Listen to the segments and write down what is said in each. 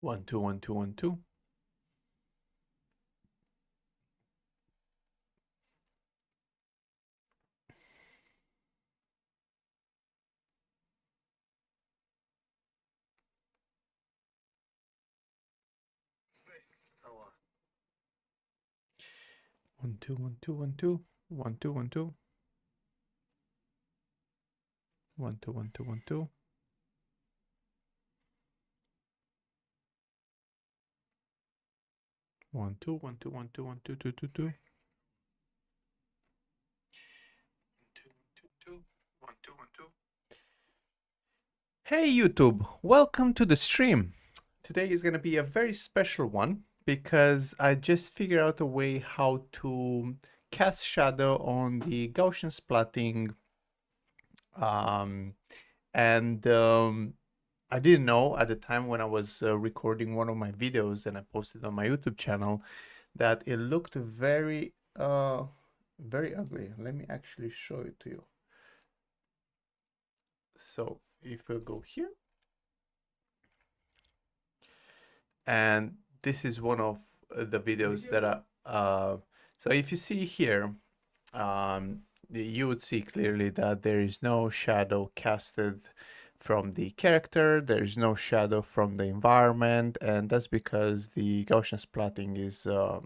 1 2 1 2 1 2. One two one two one two 1 2 1 2 1 2 1 2 1 2 1 2 1 2 1 2 1 2 2 2 2 1 2 1 2. Hey YouTube, welcome to the stream. Today is going to be a very special one because I just figured out a way how to cast shadow on the Gaussian splatting, and I didn't know at the time when I was recording one of my videos and I posted on my YouTube channel that it looked very very ugly. Let me actually show it to you. So if we go here, and this is one of the videos that so if you see here, you would see clearly that there is no shadow casted from the character, there is no shadow from the environment, and that's because the Gaussian splatting is a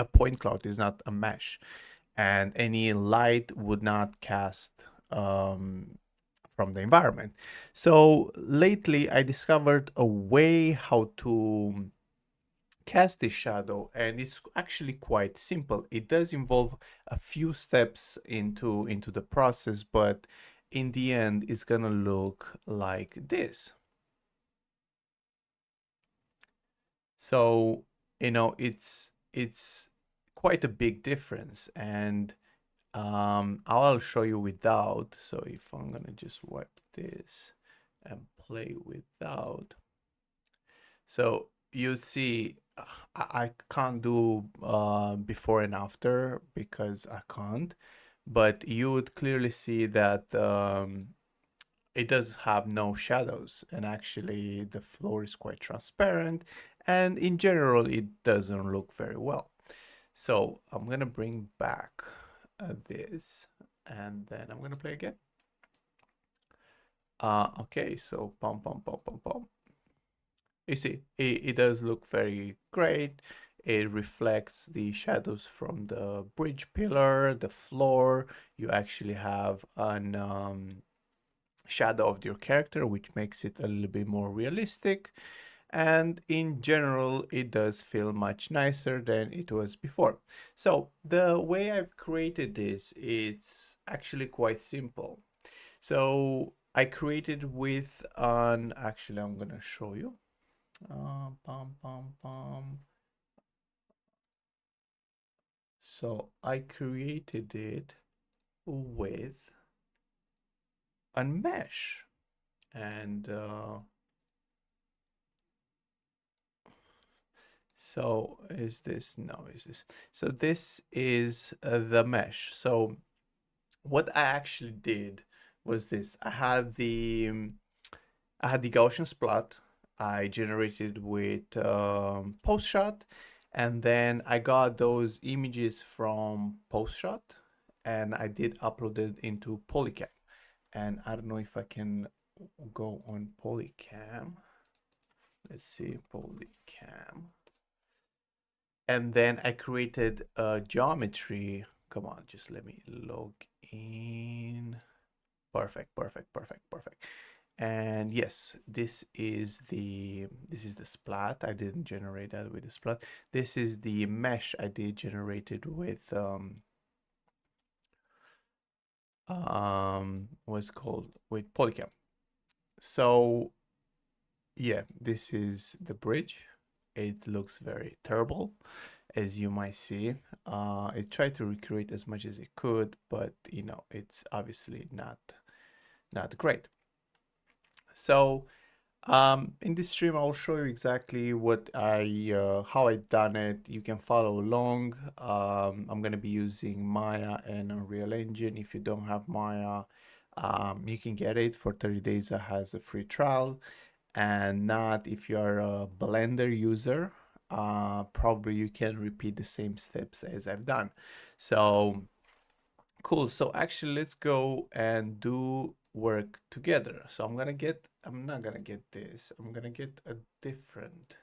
point cloud, is not a mesh, and any light would not cast from the environment. So lately I discovered a way how to cast this shadow, and it's actually quite simple. It does involve a few steps into the process, but in the end it's gonna look like this. So it's quite a big difference, and I'll show you without. So if I'm gonna just wipe this and play without, so you see I can't do before and after because I can't, but you would clearly see that it does have no shadows, and actually the floor is quite transparent, and in general it doesn't look very well. So I'm gonna bring back this, and then I'm gonna play again. Okay, so pom pom pom pom pom. You see, it does look very great. It reflects the shadows from the bridge pillar, the floor. You actually have an shadow of your character, which makes it a little bit more realistic. And in general, it does feel much nicer than it was before. So the way I've created this, it's actually quite simple. So I created with actually I'm gonna show you. Pom, pom, pom. So I created it with a mesh, and so is this, no, is this, so this is the mesh. So what I actually did was this. I had the Gaussian splat I generated with PostShot, and then I got those images from PostShot, and I did upload it into Polycam. And I don't know if I can go on Polycam. Let's see, Polycam. And then I created a geometry. Come on, just let me log in. Perfect, perfect, perfect, perfect. And yes, this is the splat. I didn't generate that with the splat. This is the mesh I did generated with what's called, with Polycam. So yeah, this is the bridge. It looks very terrible, as you might see. It tried to recreate as much as it could, but it's obviously not great. So in this stream, I'll show you exactly what how I done it. You can follow along. I'm gonna be using Maya and Unreal Engine. If you don't have Maya, you can get it for 30 days. It has a free trial. and not if you're a Blender user. Probably you can repeat the same steps as I've done. So cool. So actually, let's go and do work together. So I'm not gonna get this. I'm gonna get a different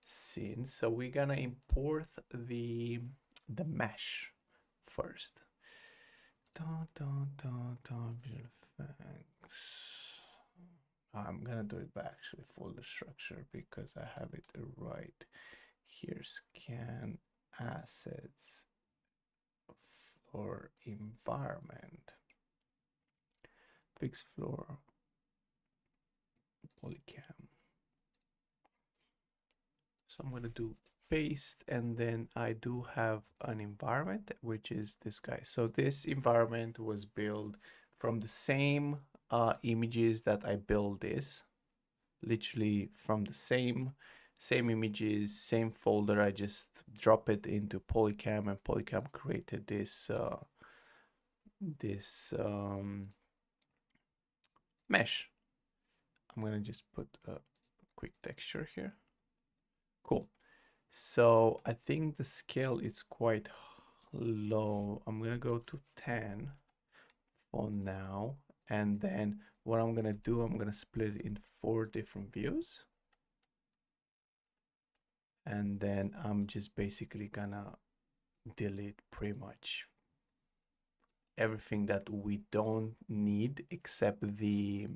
scene. So we're gonna import the mesh first. Visual effects. I'm gonna do it by actually folder structure because I have it right here. Scan assets for environment, fixed floor, polycam. So I'm gonna do paste, and then I do have an environment, which is this guy. So this environment was built from the same images that I built this, literally from the same images, same folder. I just drop it into polycam, and polycam created this mesh. I'm gonna just put a quick texture here. Cool. So I think the scale is quite low. I'm gonna go to 10 for now. And then what I'm gonna do, I'm gonna split it in 4 different views. And then I'm just basically gonna delete pretty much everything that we don't need except the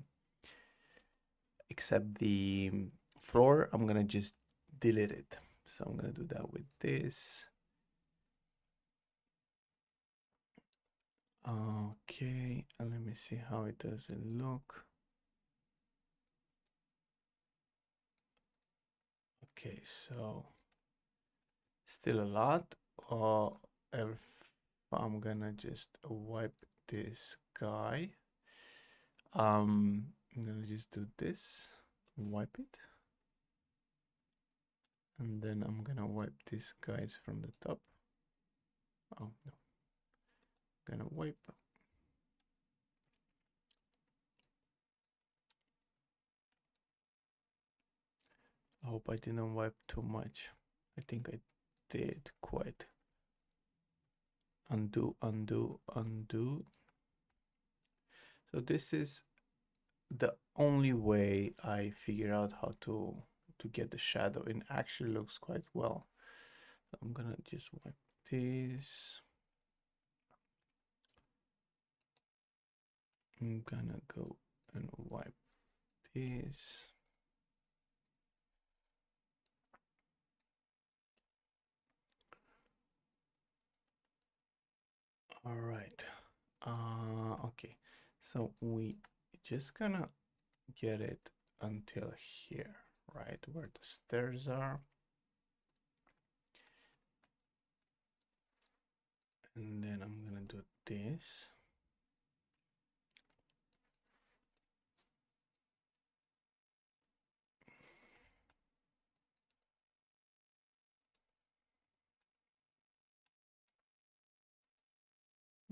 floor. I'm gonna just delete it. So I'm gonna do that with this. Okay, and let me see how it doesn't look. Okay, so still a lot. If I'm gonna just wipe this guy. I'm gonna just do this, wipe it. And then I'm gonna wipe these guys from the top. Oh no. Gonna wipe. I hope I didn't wipe too much. I think I did quite. Undo, undo, undo. So this is the only way I figure out how to get the shadow. It actually looks quite well. So I'm gonna just wipe this. I'm gonna go and wipe this. All right. Okay. So we just gonna get it until here, right where the stairs are. And then I'm gonna do this.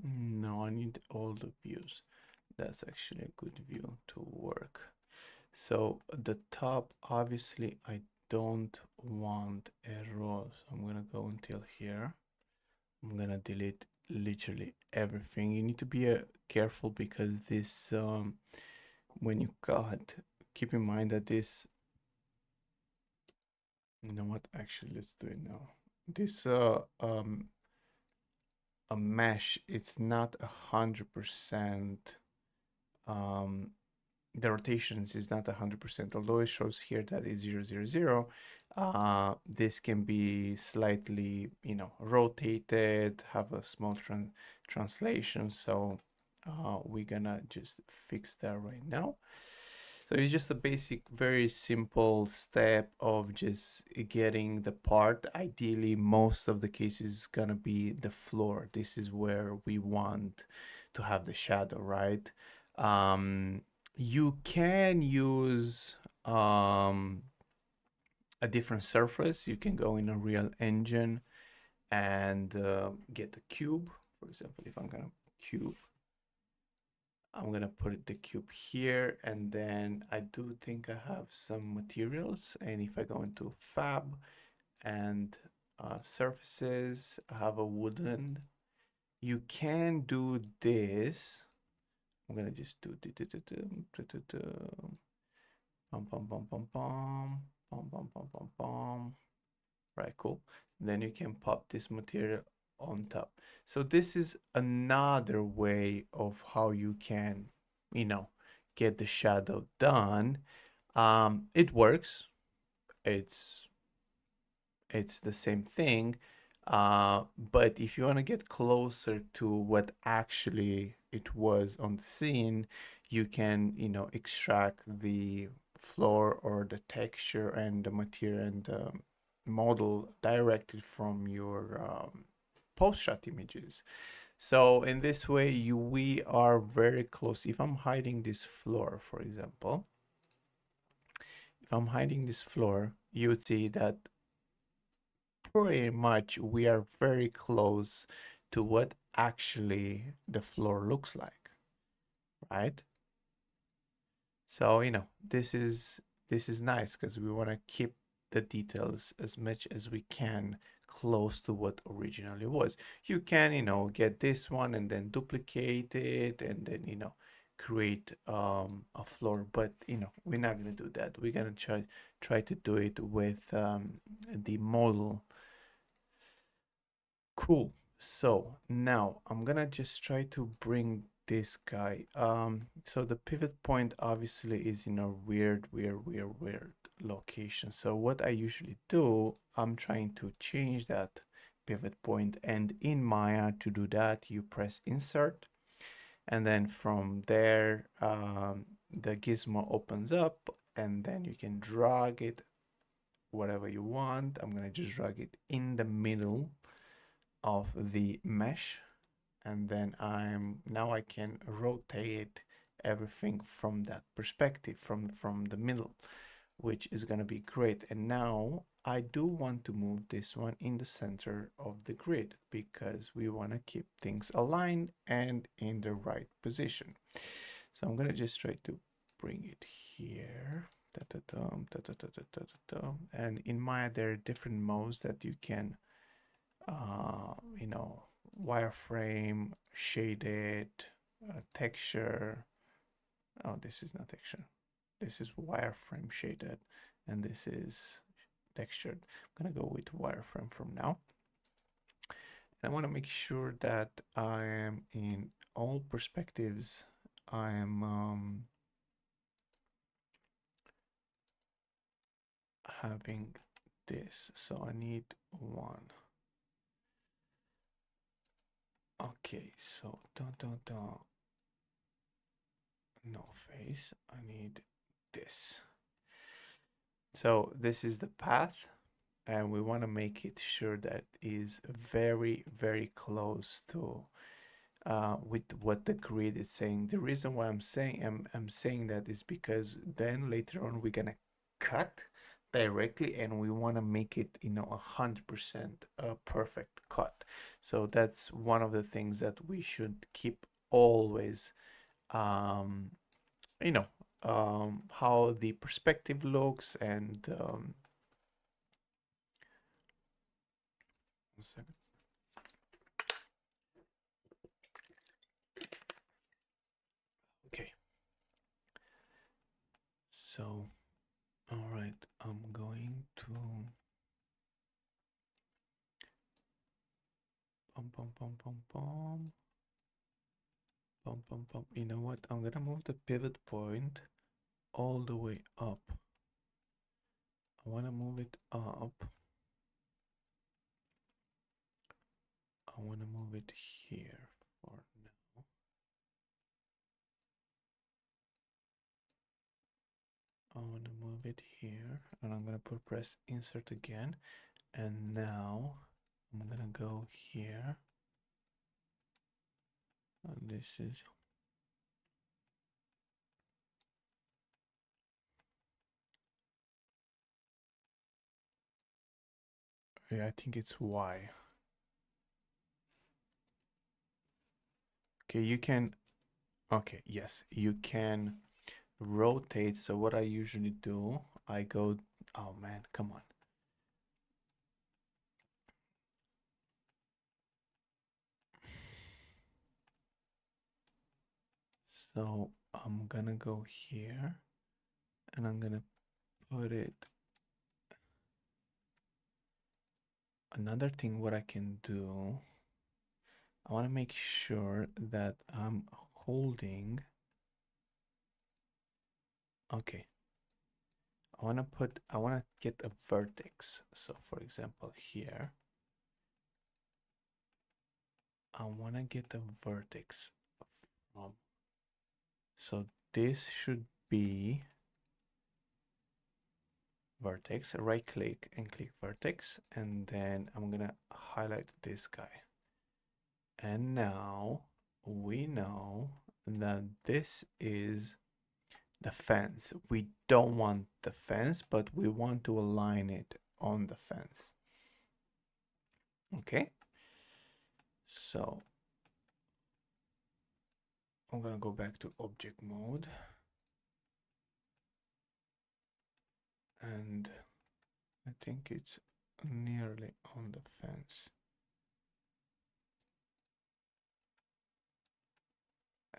No, I need all the views. That's actually a good view to work. So the top, obviously, I don't want a row. So I'm gonna go until here. I'm gonna delete literally everything. You need to be careful because this, when you cut, keep in mind that this, you know what, actually, let's do it now. This, a mesh, it's not 100%, the rotations is not 100%, although it shows here that it's 0, 0, 0. This can be slightly, rotated, have a small translation. So we're gonna just fix that right now. So it's just a basic, very simple step of just getting the part. Ideally, most of the cases gonna be the floor. This is where we want to have the shadow, right? You can use a different surface. You can go in a real engine and get a cube. For example, if I'm gonna cube, I'm gonna put the cube here, and then I do think I have some materials. And if I go into fab and surfaces, I have a wooden. You can do this. I'm gonna just do pom pom pom pom pom pom pom pom pom pom. Right, cool. Then you can pop this material on top. So this is another way of how you can, you know, get the shadow done. It works. It's it's the same thing. But if you want to get closer to what actually it was on the scene, you can, you know, extract the floor or the texture and the material and the model directly from your post-shot images. So in this way, we are very close. If I'm hiding this floor, for example, if I'm hiding this floor, you would see that pretty much we are very close to what actually the floor looks like, right? So, you know, this is nice because we want to keep the details as much as we can close to what originally was. You can, you know, get this one and then duplicate it and then, you know, create a floor, but you know, we're not going to do that. We're going to try to do it with the model. Cool. So now I'm gonna just try to bring this guy. So the pivot point obviously is in a weird location. So what I usually do, I'm trying to change that pivot point, and in Maya to do that, you press insert, and then from there, the gizmo opens up, and then you can drag it whatever you want. I'm gonna just drag it in the middle of the mesh, and then now I can rotate everything from that perspective, from the middle, which is going to be great. And now I do want to move this one in the center of the grid because we want to keep things aligned and in the right position. So I'm going to just try to bring it here. And in Maya, there are different modes that you can you know, wireframe, shaded, texture. Oh, this is not texture. This is wireframe shaded, and this is textured. I'm gonna go with wireframe from now. And I want to make sure that I am in all perspectives. I am having this, so I need one. Okay, so no face. I need this. So this is the path, and we want to make it sure that is very close to with what the grid is saying. The reason why I'm saying that is because then later on we're gonna cut directly, and we want to make it, you know, 100% a perfect cut. So that's one of the things that we should keep always, you know, how the perspective looks. And 1 second. Okay. So, all right, I'm going to pom pom pom pom pom pom pom pom. You know what? I'm gonna move the pivot point all the way up. I want to move it up. I want to move it here for now. I want to move it here, and I'm gonna press insert again. And now I'm gonna go here, and this is, yeah, I think it's Y. Okay, you can Okay, yes, you can rotate. So what I usually do, I go, oh man, come on. So I'm gonna go here and I'm gonna put it. Another thing what I can do, I want to make sure that I'm holding. Okay. I want to get a vertex. So for example, here, I want to get a vertex from, so this should be vertex, right click and click vertex. And then I'm going to highlight this guy. And now we know that this is the fence. We don't want the fence, but we want to align it on the fence. Okay. So I'm gonna go back to object mode. And I think it's nearly on the fence.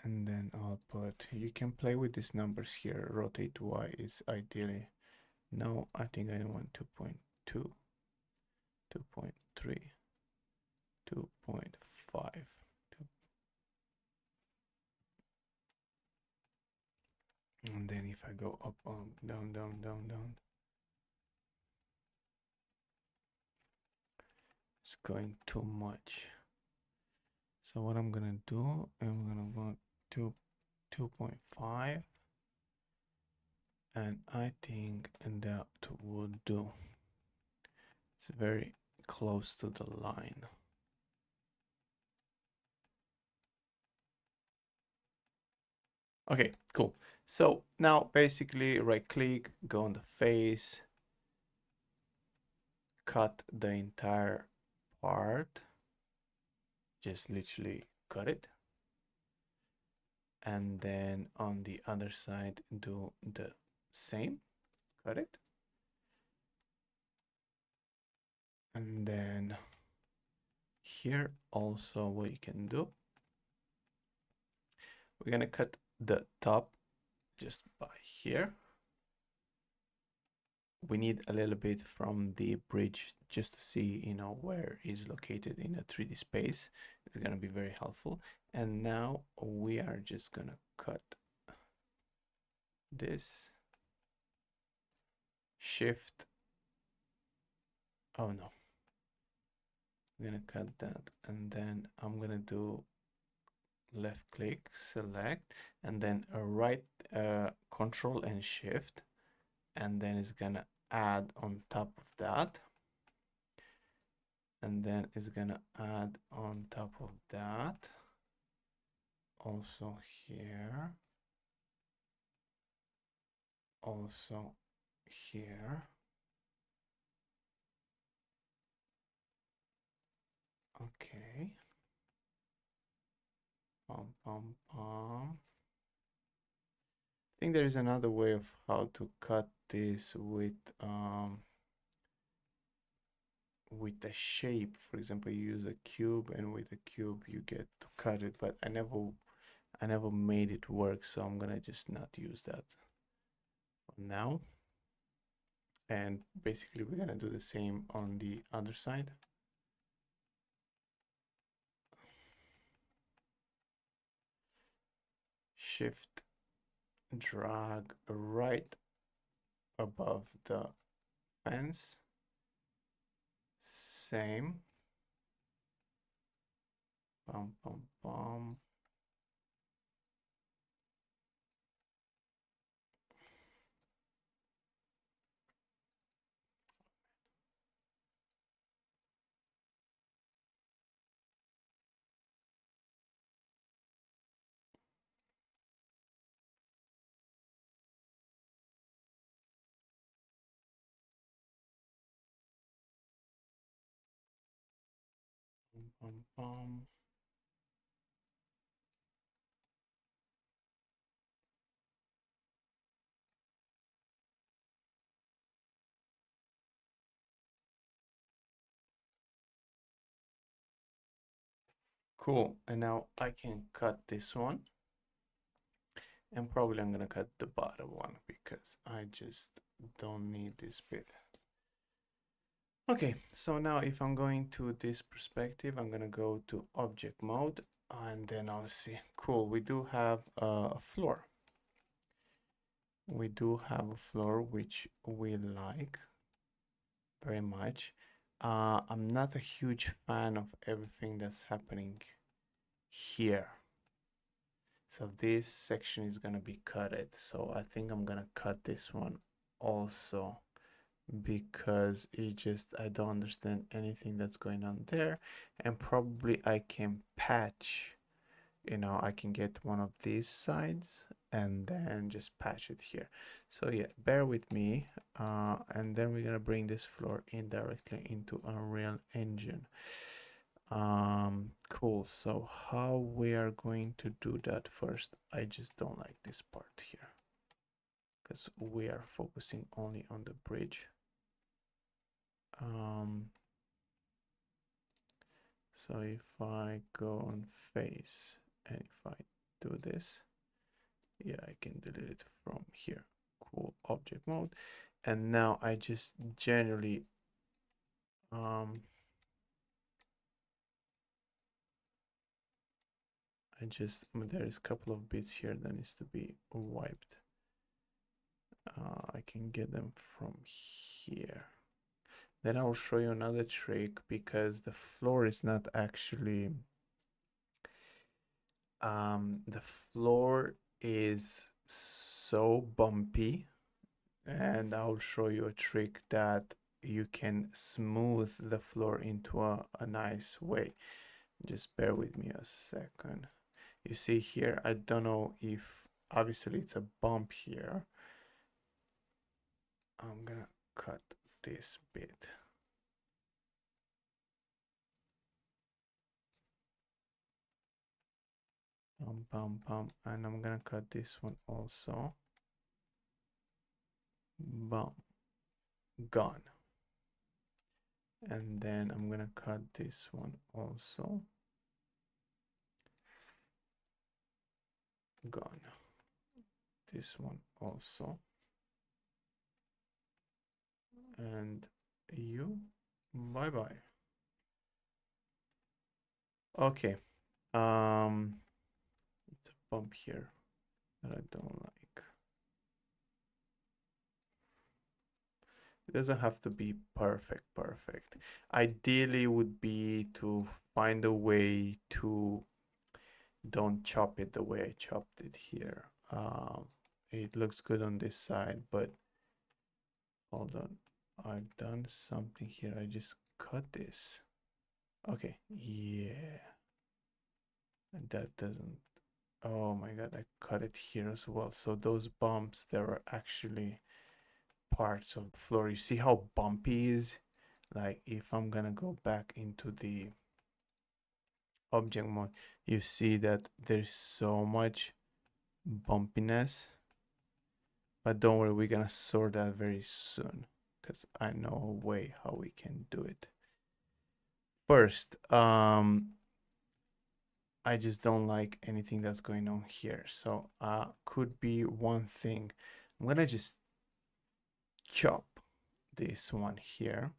And then I'll put, you can play with these numbers here. Rotate Y is ideally. No, I think I want 2.2, 2.3, 2.5. And then if I go up, down, down, down, down, it's going too much. So what I'm gonna do, I'm gonna go to 2.5. And I think that would do. It's very close to the line. Okay, cool. So now basically right click, go on the face, cut the entire part, just literally cut it. And then on the other side, do the same, cut it. And then here also what you can do, we're gonna cut the top just by here. We need a little bit from the bridge just to see, you know, where is located in a 3D space. It's gonna be very helpful. And now we are just gonna cut this, shift. Oh no, I'm gonna cut that, and then I'm gonna do left click, select, and then a right control and shift, and then it's gonna add on top of that, and then it's gonna add on top of that also here, also here. Okay. Pom, pom, pom. I think there is another way of how to cut this with a shape. For example, you use a cube, and with a cube you get to cut it, but I never made it work, so I'm gonna just not use that for now. And basically we're gonna do the same on the other side. Shift, drag right above the fence. Same. Pom, pom, pom. Pom, pom, pom. Cool. And now I can cut this one. And probably I'm gonna cut the bottom one because I just don't need this bit. Okay, so now if I'm going to this perspective, I'm gonna go to object mode and then I'll see. Cool, we do have a floor. We do have a floor which we like very much. I'm not a huge fan of everything that's happening here. So this section is gonna be cutted. So I think I'm gonna cut this one also because I don't understand anything that's going on there. And probably I can patch, I can get one of these sides and then just patch it here. So yeah, bear with me. And then we're gonna bring this floor in directly into Unreal Engine. Cool. So how we are going to do that first? I just don't like this part here because we are focusing only on the bridge. So if I go on face and if I do this, yeah, I can delete it from here. Cool, object mode. And now I just generally there is a couple of bits here that needs to be wiped. I can get them from here. Then I will show you another trick because the floor is not actually the floor is so bumpy, and I'll show you a trick that you can smooth the floor into a nice way. Just bear with me a second. You see here, I don't know if obviously it's a bump here. I'm gonna cut this bit. And I'm gonna cut this one also. Bum, gone. And then I'm gonna cut this one also. Gone. This one also. And you, bye bye. Okay. It's a bump here that I don't like. It doesn't have to be perfect. Ideally would be to find a way to don't chop it the way I chopped it here. It looks good on this side, but hold on. I've done something here. I just cut this. Okay, yeah. And that doesn't, oh my God, I cut it here as well. So those bumps, there are actually parts of the floor. You see how bumpy it is? Like if I'm gonna go back into the object mode, you see that there's so much bumpiness. But don't worry, we're gonna sort that very soon because I know a way how we can do it. First, I just don't like anything that's going on here. So could be one thing. I'm gonna just chop this one here,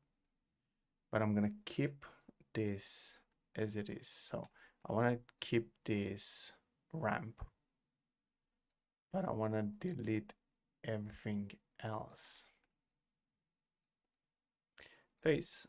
but I'm gonna keep this as it is. So I wanna keep this ramp, but I wanna delete everything else. Face.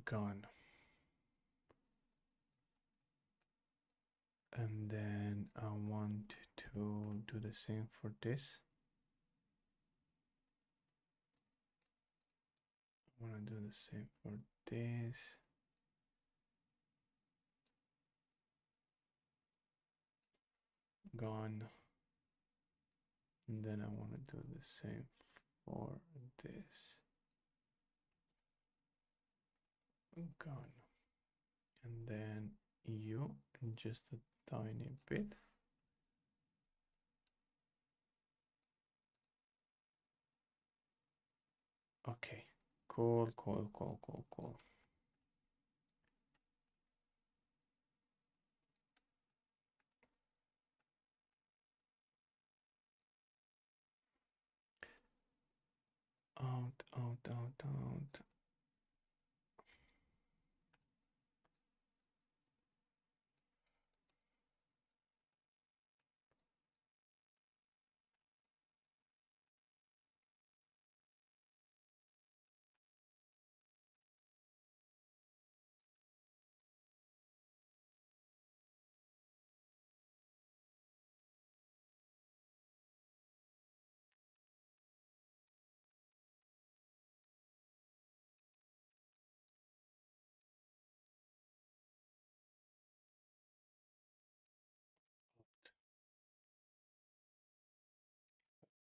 Gone. And then I want to do the same for this. I want to do the same for this. Gone. And then I want to do the same for this. Gone. And then you just a tiny bit. Okay, cool. Out.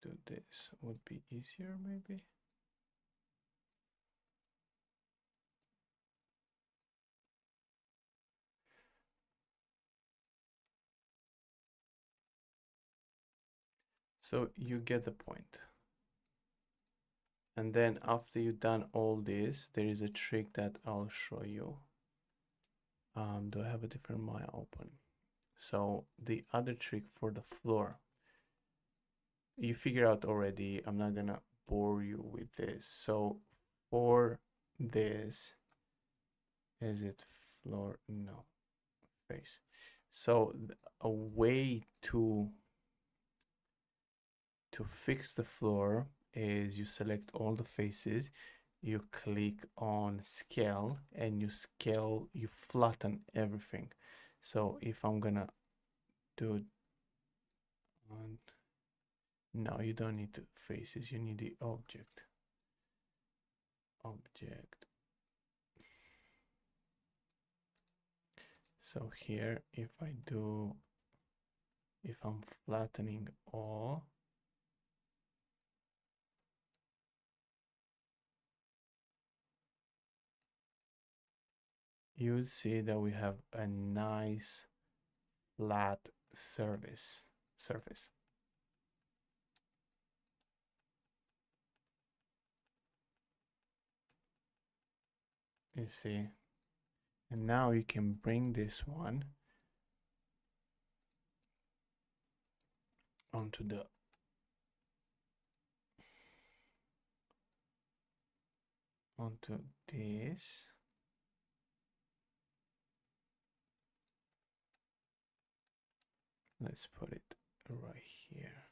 Do this would be easier, maybe. So you get the point. And then after you've done all this, there is a trick that I'll show you. Do I have a different Maya open? So the other trick for the floor, you figure out already. I'm not gonna bore you with this. So for this, is it floor? No, face. So a way to fix the floor is you select all the faces, you click on scale, and you flatten everything. So if I'm gonna do on, no, you don't need the faces, you need the object. So here, if I'm flattening all, you'll see that we have a nice flat surface. You see, and now you can bring this one onto this. Let's put it right here.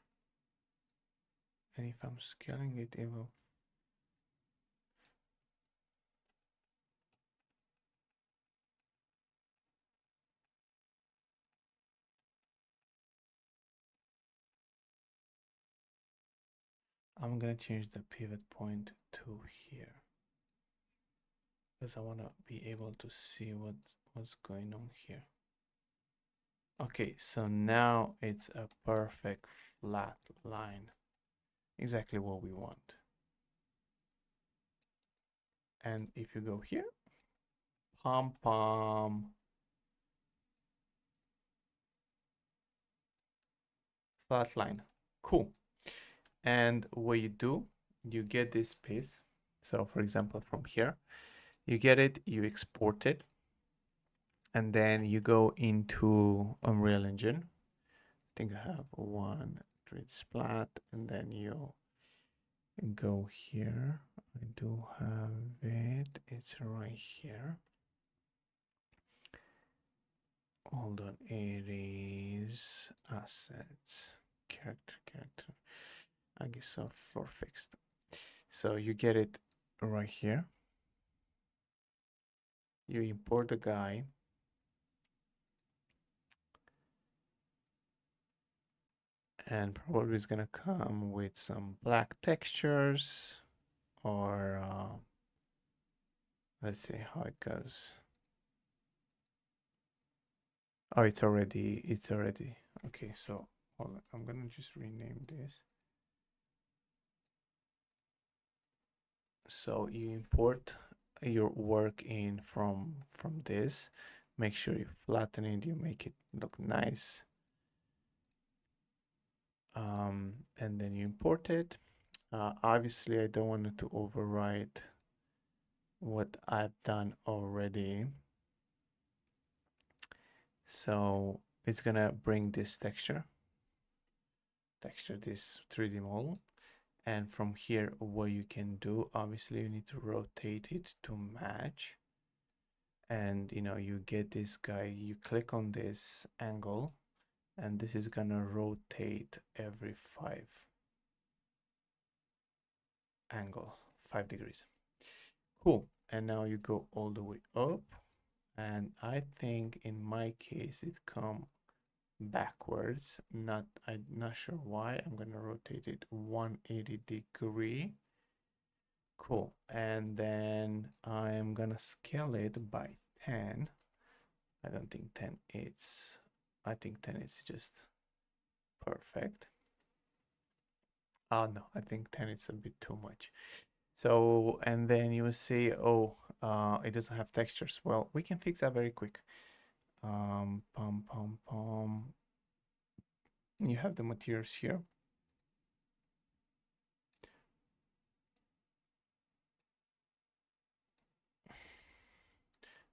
And if I'm scaling it, it will. I'm gonna change the pivot point to here because I want to be able to see what's going on here. Okay, so now it's a perfect flat line, exactly what we want. And if you go here, pom flat line, cool. And what you do, you get this piece. So for example, from here, you get it, you export it, and then you go into Unreal Engine. I think I have one 3D Splat, and then you go here. I do have it, it's right here. Hold on, it is assets, character. I guess so, for fixed. So you get it right here. You import the guy. And probably it's gonna come with some black textures or let's see how it goes. Oh, it's already okay. So hold on, I'm gonna just rename this. So you import your work in from this. Make sure you flatten it, you make it look nice. And then you import it. Obviously, I don't want it to overwrite what I've done already. So it's gonna bring this texture, this 3D model. And from here, what you can do, obviously you need to rotate it to match. And you know, you get this guy, you click on this angle, and this is gonna rotate every 5 degrees. Cool. And now you go all the way up. And I think in my case, it come backwards. I'm not sure why. I'm gonna rotate it 180 degree. Cool. And then I'm gonna scale it by 10. I don't think 10 is, I think 10 is just perfect. Oh no, I think 10 is a bit too much. So, and then you will say, oh, it doesn't have textures. Well, we can fix that very quick. Pom, pom, pom. You have the materials here.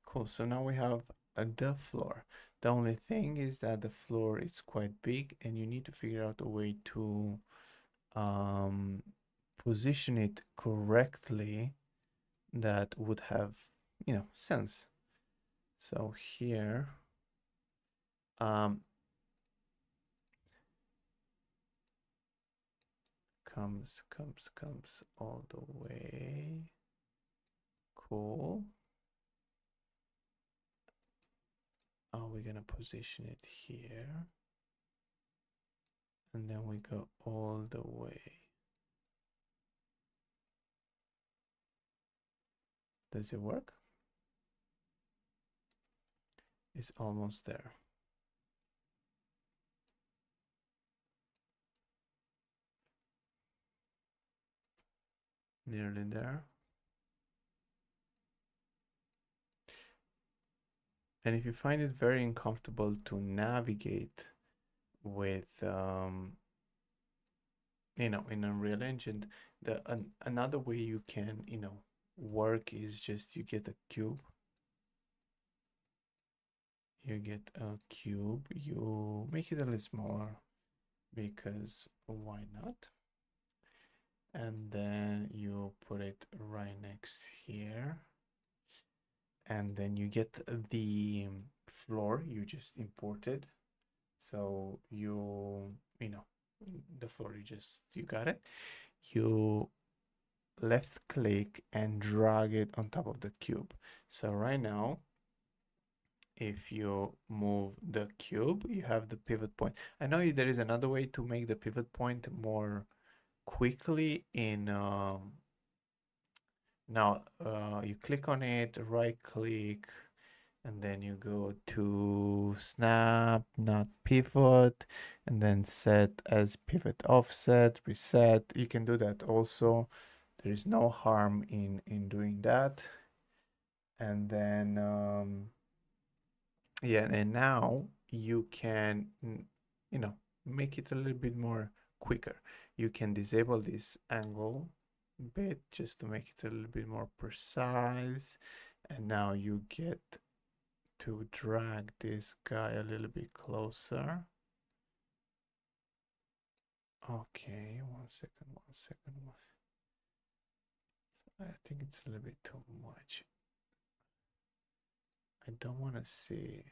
Cool, so now we have the floor. The only thing is that the floor is quite big and you need to figure out a way to position it correctly that would have, you know, sense. So here, comes all the way. Cool. Oh, we're gonna position it here. And then we go all the way. Does it work? It's almost there. Nearly there. And if you find it very uncomfortable to navigate with, you know, in Unreal Engine, another way you can, you know, work is just you get a cube. You get a cube, you make it a little smaller because why not? And then you put it right next here. And then you get the floor you just imported. So you know, the floor you got it. You left click and drag it on top of the cube. So right now, if you move the cube, you have the pivot point. I know there is another way to make the pivot point more quickly in now you click on it, right click, and then you go to snap, not pivot, and then set as pivot offset, reset. You can do that also. There is no harm in doing that. And then yeah, and now you can, you know, make it a little bit more quicker. You can disable this angle bit just to make it a little bit more precise. And now you get to drag this guy a little bit closer. Okay, one second. I think it's a little bit too much. I don't want to see.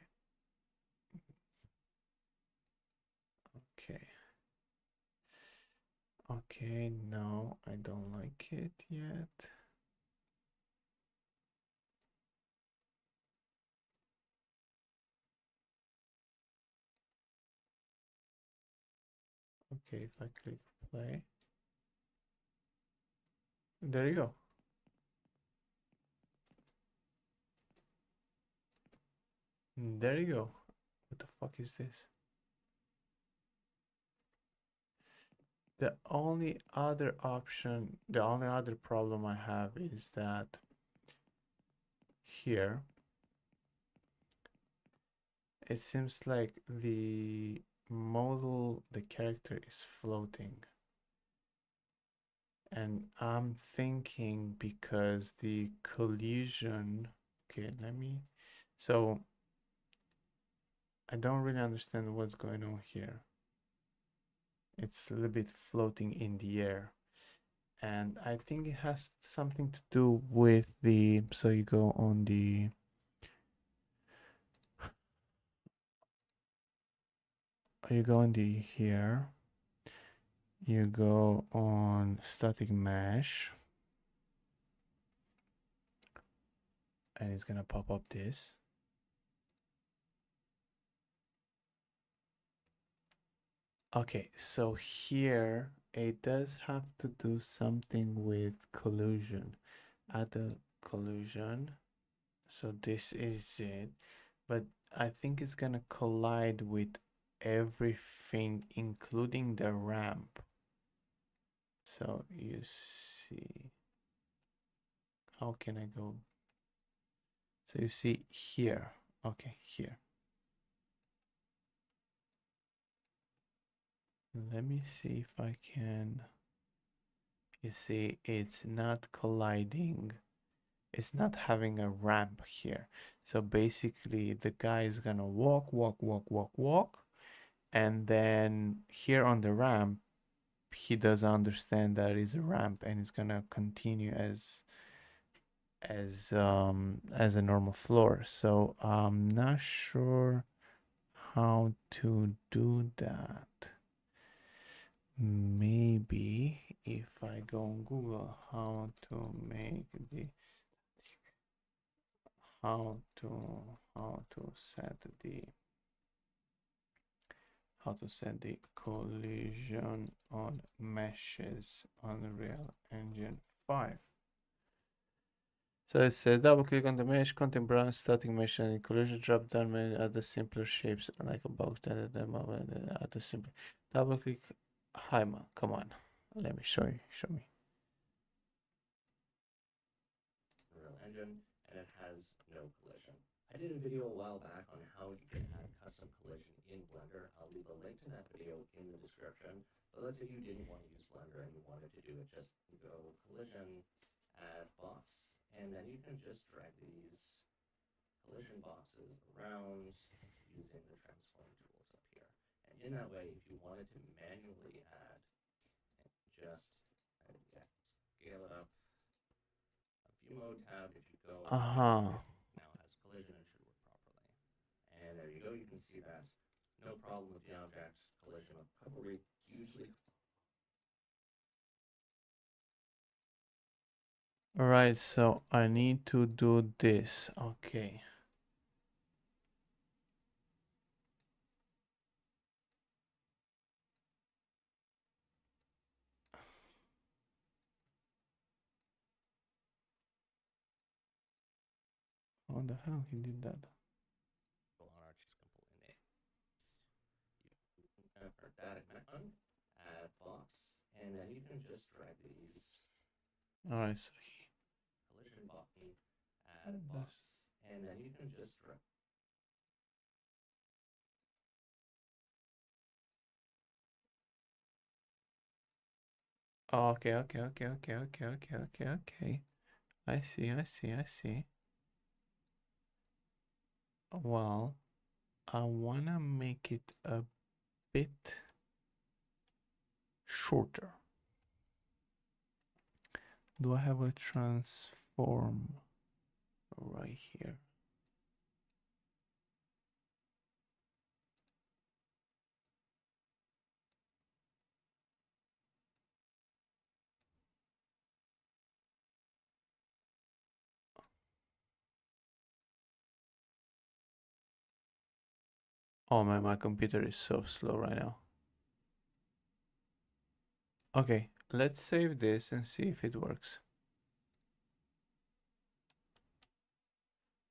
Okay. Okay, no, I don't like it yet. Okay, if I click play, there you go. There you go. What the fuck is this? The only other option, the only other problem I have is that here It seems like the model, the character is floating. And I'm thinking because the collision, okay, so I don't really understand what's going on here. It's a little bit floating in the air. And I think it has something to do with the, so you go on the, here, you go on static mesh, and it's gonna pop up this. Okay, so here it does have to do something with collision. Add a collision. So this is it. But I think it's gonna collide with everything, including the ramp. So you see, how can I go? So you see here, okay, here. Let me see if I can, you see, it's not colliding. It's not having a ramp here. So basically the guy is gonna walk, walk, walk, walk, walk. And then here on the ramp, he doesn't understand that it's a ramp and it's gonna continue as a normal floor. So I'm not sure how to do that. Maybe if I go on Google, how to make the how to set the collision on meshes on Unreal Engine 5. So it says double click on the mesh, content brown, static mesh, and collision drop down menu, add the simpler shapes like a box, then add the simple. Double click. Hi, man, come on. Let me show you. Show me. Unreal Engine, and it has no collision. I did a video a while back on how you can add custom collision in Blender. I'll leave a link to that video in the description. But let's say you didn't want to use Blender and you wanted to do it, just go collision, add box, and then you can just drag these collision boxes around using the transform tools up here. And in that way, if you wanted to manually add and just scale it up, a view mode tab, if you go, now has collision and should work properly. And there you go, you can see that no problem with the object collision of recovery, hugely. All right, so I need to do this. Okay. How the hell he did that? Add box, and then you can just drag these. All right, so he collision button, add box, and then you can just drag. Oh, okay. I see. Well, I wanna make it a bit shorter. Do I have a transform right here? Oh man, my computer is so slow right now. Okay, let's save this and see if it works.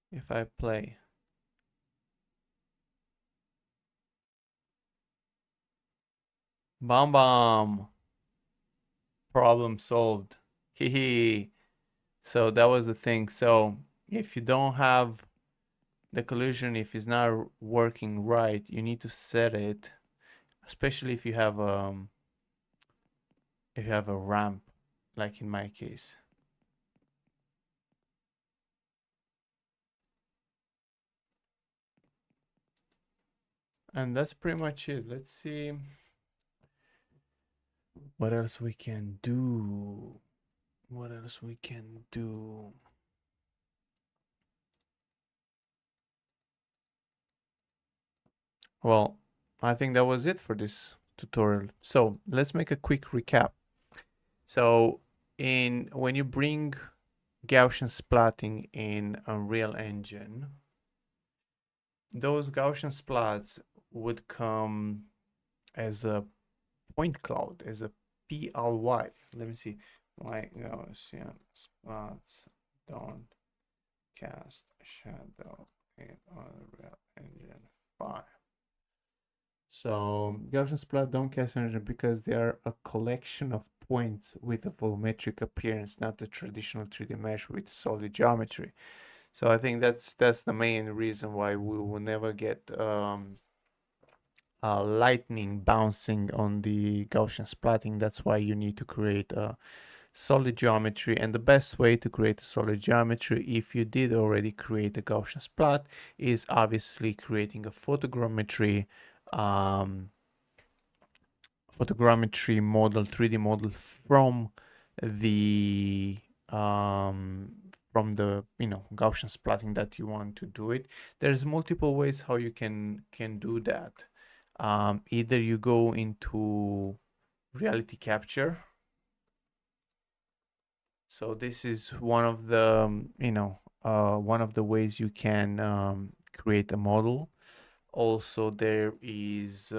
If I play. Bomb. Problem solved. Hee. So that was the thing. So if you don't have the collision, if it's not working right, you need to set it, especially if you have a ramp, like in my case. And that's pretty much it. Let's see what else we can do. What else we can do? Well, I think that was it for this tutorial. So let's make a quick recap. So when you bring Gaussian splatting in Unreal Engine, those Gaussian splats would come as a point cloud, as a PLY. Let me see. My Gaussian splats don't cast shadow in Unreal Engine 5. So Gaussian splat don't cast energy because they are a collection of points with a volumetric appearance, not a traditional 3D mesh with solid geometry. So I think that's the main reason why we will never get lightning bouncing on the Gaussian splatting. That's why you need to create a solid geometry, and the best way to create a solid geometry, if you did already create a Gaussian splat, is obviously creating a photogrammetry model, 3D model from the Gaussian splatting that you want to do it. There's multiple ways how you can do that. Either you go into reality capture. So this is one of the ways you can create a model. Also, there is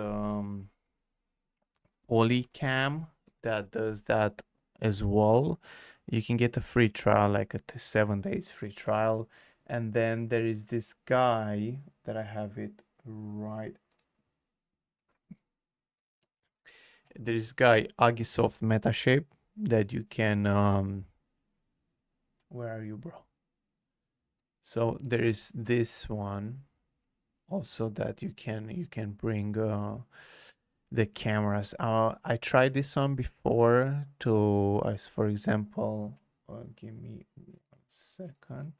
Polycam that does that as well. You can get a free trial, like a 7 days free trial. And then there is this guy that I have it right. There is guy Agisoft Metashape that you can where are you, bro? So there is this one also that you can bring the cameras. I tried this one before to, as for example, give me 1 second.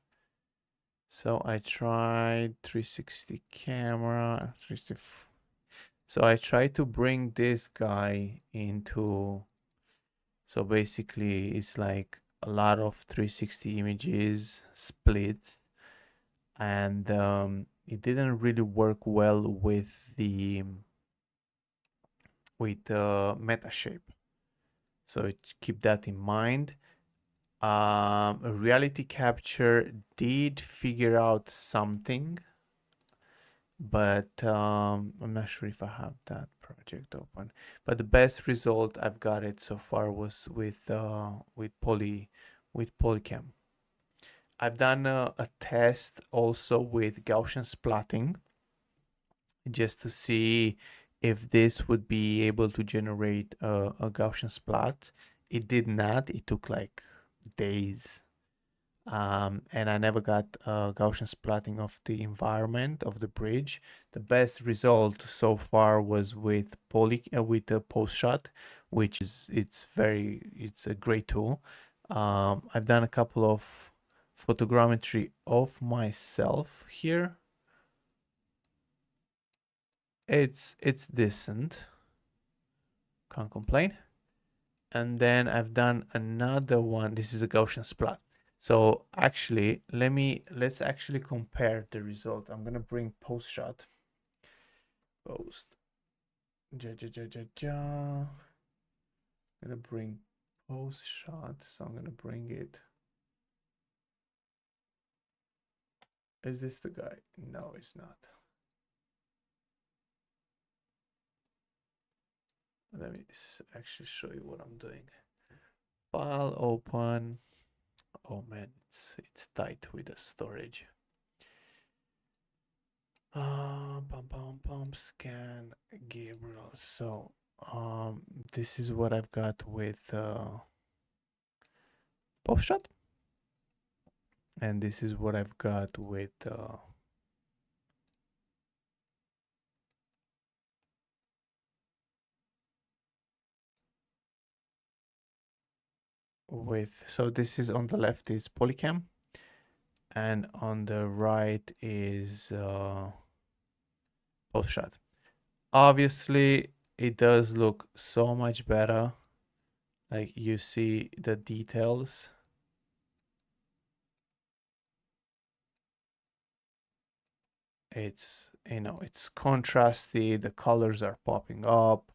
So I tried 360 camera, 360. So I tried to bring this guy into, so basically it's like a lot of 360 images splits, and it didn't really work well with the Metashape. So keep that in mind. Reality capture did figure out something, but I'm not sure if I have that project open. But the best result I've got it so far was with Polycam. I've done a test also with Gaussian splatting, just to see if this would be able to generate a Gaussian splat. It did not. It took like days. And I never got Gaussian splatting of the environment of the bridge. The best result so far was with the post shot, which is it's a great tool. I've done a couple of photogrammetry of myself here. It's decent, can't complain. And then I've done another one. This is a Gaussian splat. So actually, let's actually compare the result. I'm gonna bring post shot. Post. I'm gonna bring post shot. So I'm gonna bring it. Is this the guy? No, it's not. Let me actually show you what I'm doing. File open. Oh man, it's tight with the storage. Scan Gabriel. So this is what I've got with post shot, and this is what I've got with with, so this is on the left is Polycam, and on the right is post shot. Obviously, it does look so much better. Like you see the details. It's, you know, it's contrasty. The colors are popping up.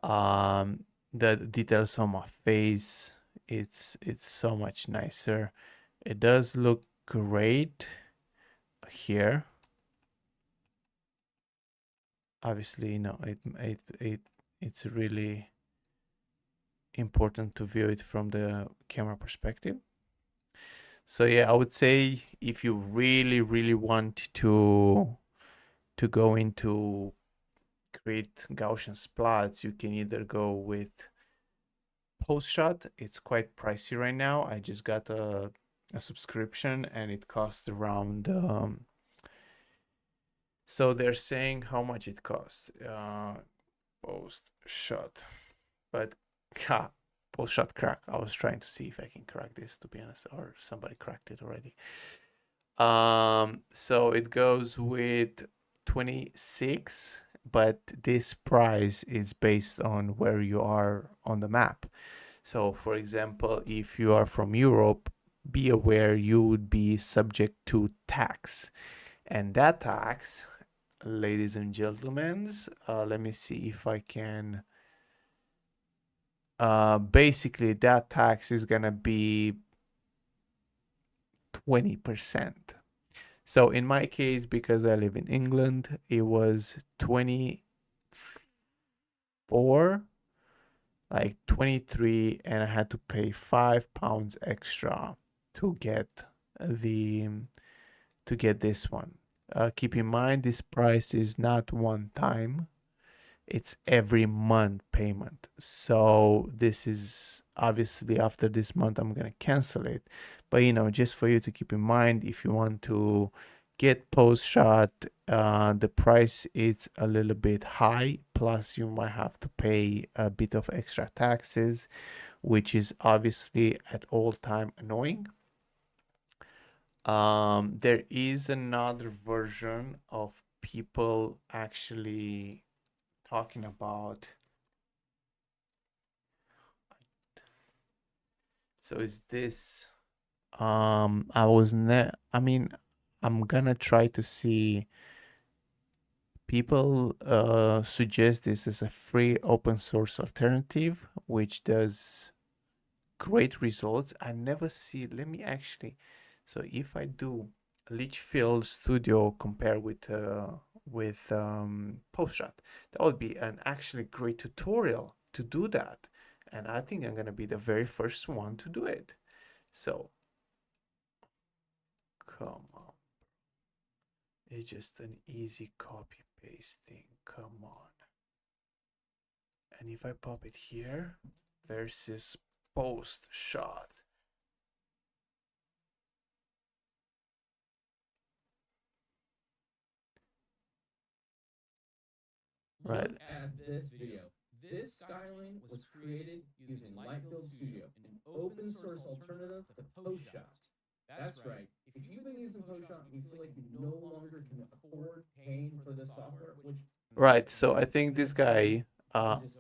The details on my face. It's so much nicer. It does look great here. Obviously, you know, it's really important to view it from the camera perspective. So yeah, I would say if you really want to go into create Gaussian splats, you can either go with post shot. It's quite pricey right now. I just got a subscription and it costs around so they're saying how much it costs. Post shot, but post shot crack. I was trying to see if I can crack this, to be honest, or somebody cracked it already. So it goes with 26, but this price is based on where you are on the map. So for example, if you are from Europe, be aware you would be subject to tax, and that tax, ladies and gentlemen, let me see if I can, basically that tax is gonna be 20%. So in my case, because I live in England, it was 24, like 23, and I had to pay £5 extra to get the to get this one. Keep in mind, this price is not one time, it's every month payment. So this is obviously after this month I'm gonna cancel it, but you know, just for you to keep in mind, if you want to get post shot, the price is a little bit high, plus you might have to pay a bit of extra taxes, which is obviously at all time annoying. There is another version of people actually talking about. So is this, I mean, I'm gonna try to see, people suggest this as a free open source alternative which does great results. I never see, let me actually, so if I do Litchfield Studio compare with PostShot, that would be an actually great tutorial to do that, and I think I'm gonna be the very first one to do it. So come on, it's just an easy copy pasting, come on. And if I pop it here versus post shot, right? Look at this video. This skyline was created using Lightfield Studio, an open source alternative to PostShot. That's right. If you've been using PostShot and you feel like you no longer can afford paying for this software, which Right. So I think this guy,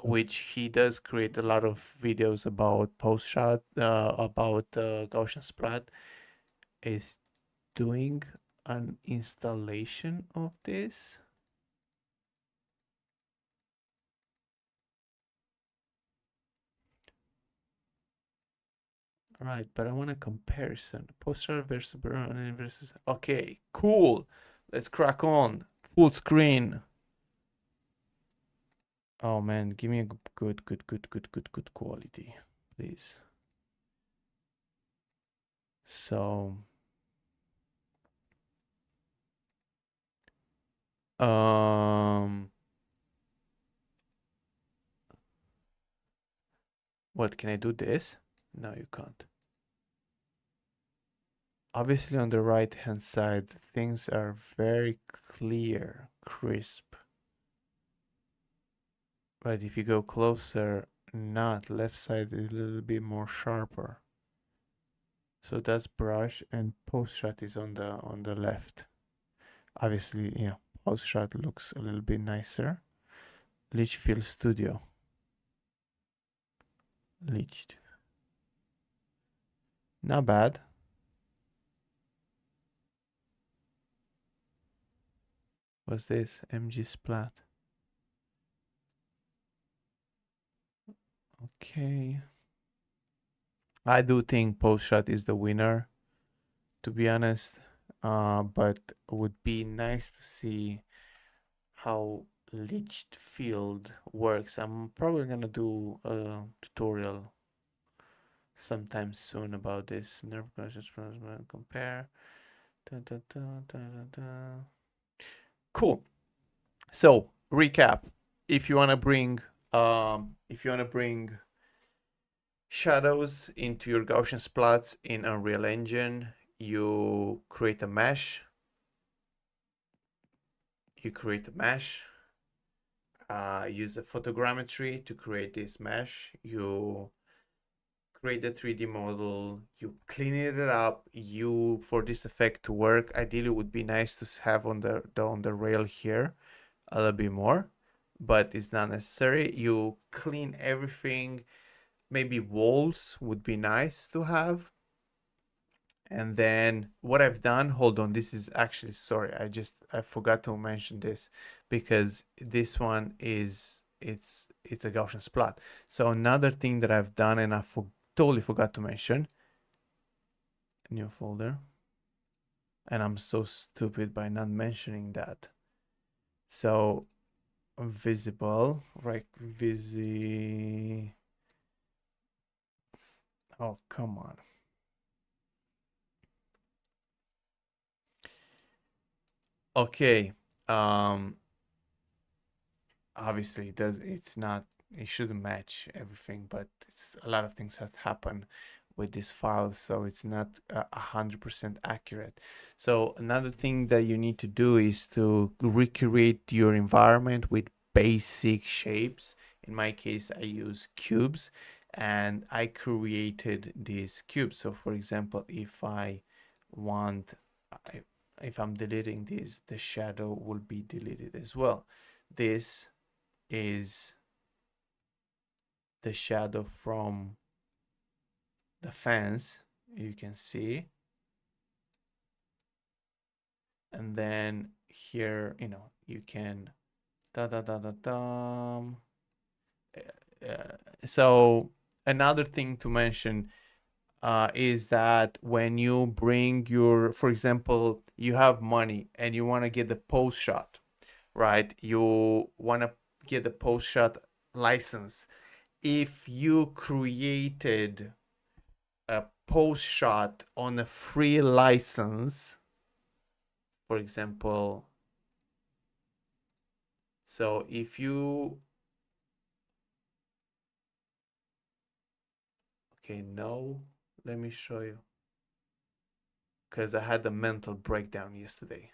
which he does create a lot of videos about post shot, about Gaussian Splat, is doing an installation of this. Right, but I want a comparison. Poster versus versus. Okay, cool. Let's crack on. Full screen. Oh man, give me a good quality, please. So, what can I do this? No, you can't. Obviously, on the right hand side, things are very clear, crisp. But if you go closer, not. Left side is a little bit more sharper. So that's brush, and post shot is on the left. Obviously, post shot looks a little bit nicer. Litchfield Studio. Leached. Not bad. What's this? MG Splat. Okay. I do think post shot is the winner, to be honest. But it would be nice to see how leached field works. I'm probably gonna do a tutorial sometime soon about this. Nerve pressure compare. Dun, dun, dun, dun, dun, dun. Cool. So recap. If you wanna bring shadows into your Gaussian splats in Unreal Engine, you create a mesh. Use the photogrammetry to create this mesh. You create the 3D model, you clean it up. For this effect to work, ideally it would be nice to have on the rail here a little bit more, but it's not necessary. You clean everything. Maybe walls would be nice to have. And then what I've done, hold on, this is actually, sorry, I forgot to mention this, because this one it's a Gaussian splat. So another thing that I've done, and I totally forgot to mention, new folder, and I'm so stupid by not mentioning that. So visible, right? Oh, come on. Okay. Obviously it shouldn't match everything, but a lot of things have happened with this file, so it's not 100% accurate. So another thing that you need to do is to recreate your environment with basic shapes. In my case, I use cubes, and I created these cubes. So for example, if I'm deleting this, the shadow will be deleted as well. This is the shadow from the fence, you can see. And then here, you can so another thing to mention is that when you bring for example, you have money and you want to get the post shot, right? You want to get the post shot license. If you created a post shot on a free license, for example, so if you, okay, no, let me show you, because I had a mental breakdown yesterday.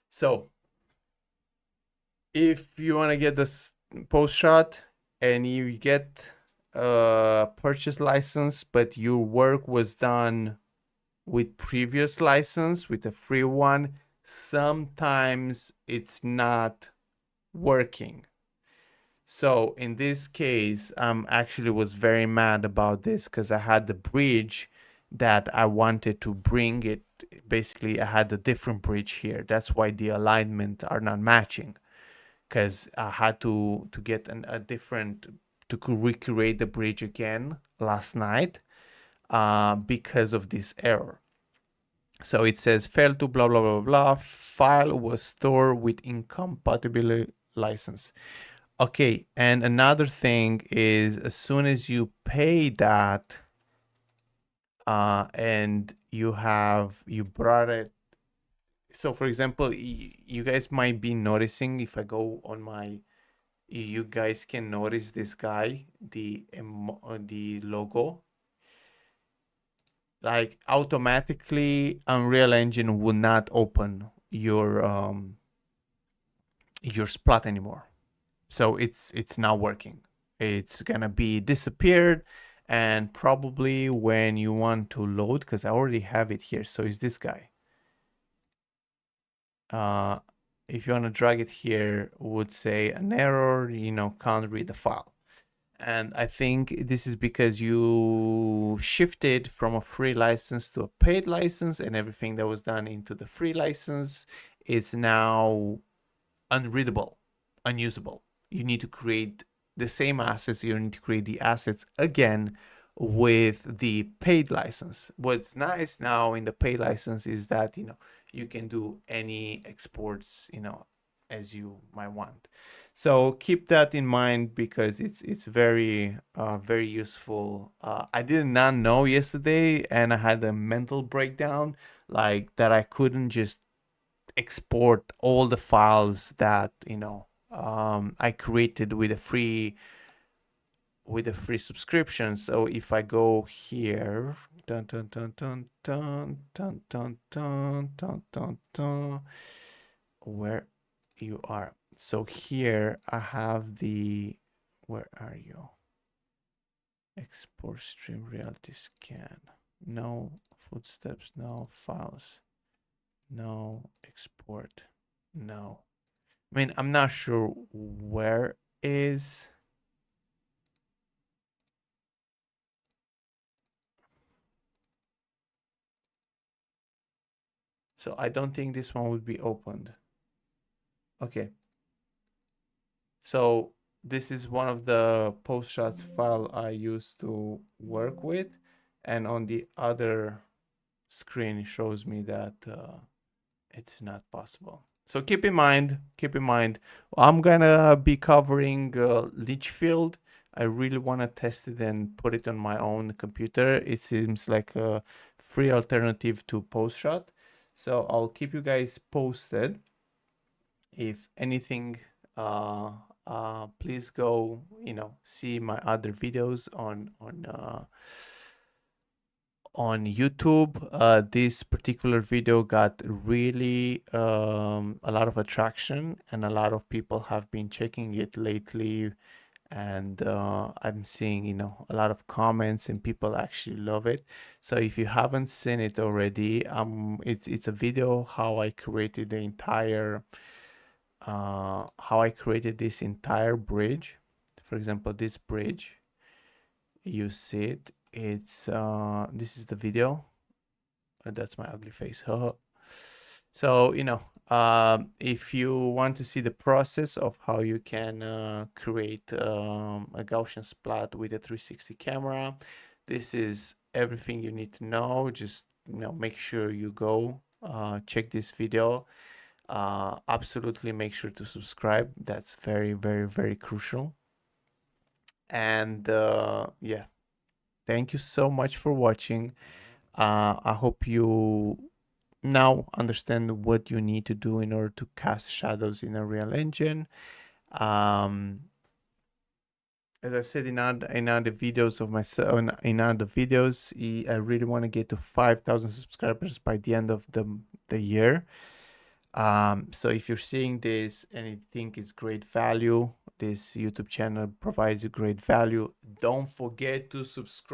So if you want to get this post shot and you get a purchase license, but your work was done with previous license, with a free one, sometimes it's not working. So in this case, actually was very mad about this, because I had the bridge that I wanted to bring it. Basically, I had a different bridge here. That's why the alignment are not matching, because I had to get a different, to recreate the bridge again last night because of this error. So it says failed to blah blah blah blah, file was stored with incompatible license. Okay, and another thing is, as soon as you pay that and you brought it, so for example, you guys might be noticing, if I go on you guys can notice this guy, the logo, like automatically Unreal Engine will not open your your splat anymore. So it's not working. It's gonna be disappeared, and probably when you want to load, because I already have it here. So it's this guy. If you want to drag it here, would say an error, can't read the file. And I think this is because you shifted from a free license to a paid license, and everything that was done into the free license is now unreadable, unusable. You need to create the same assets. You need to create the assets again with the paid license. What's nice now in the paid license is that you can do any exports as you might want. So keep that in mind because it's very very useful. I did not know yesterday, and I had a mental breakdown like that. I couldn't just export all the files that I created with a free subscription. So if I go here, dun, dun, dun, dun, dun, dun, dun, dun, dun, dun, dun, where you are. So here I have the, where are you? Export stream reality scan. No footsteps, no files, no export, no. I mean, I'm not sure where is. So I don't think this one would be opened. Okay. So this is one of the post shots file I used to work with. And on the other screen, it shows me that it's not possible. So keep in mind, I'm gonna be covering Litchfield. I really want to test it and put it on my own computer. It seems like a free alternative to PostShot. So I'll keep you guys posted. If anything, please go, see my other videos on YouTube. This particular video got really a lot of attraction, and a lot of people have been checking it lately. And I'm seeing, a lot of comments, and people actually love it. So if you haven't seen it already, it's a video how I created this entire bridge. For example, this bridge, you see it. It's this is the video. That's my ugly face. So if you want to see the process of how you can create a Gaussian splat with a 360 camera, this is everything you need to know. Just make sure you go check this video. Absolutely make sure to subscribe. That's very, very, very crucial. And yeah, thank you so much for watching. I hope you now understand what you need to do in order to cast shadows in a real engine. As I said in other videos of myself, in other videos, I really want to get to 5,000 subscribers by the end of the year. So if you're seeing this and you think it's great value, this YouTube channel provides you great value, don't forget to subscribe.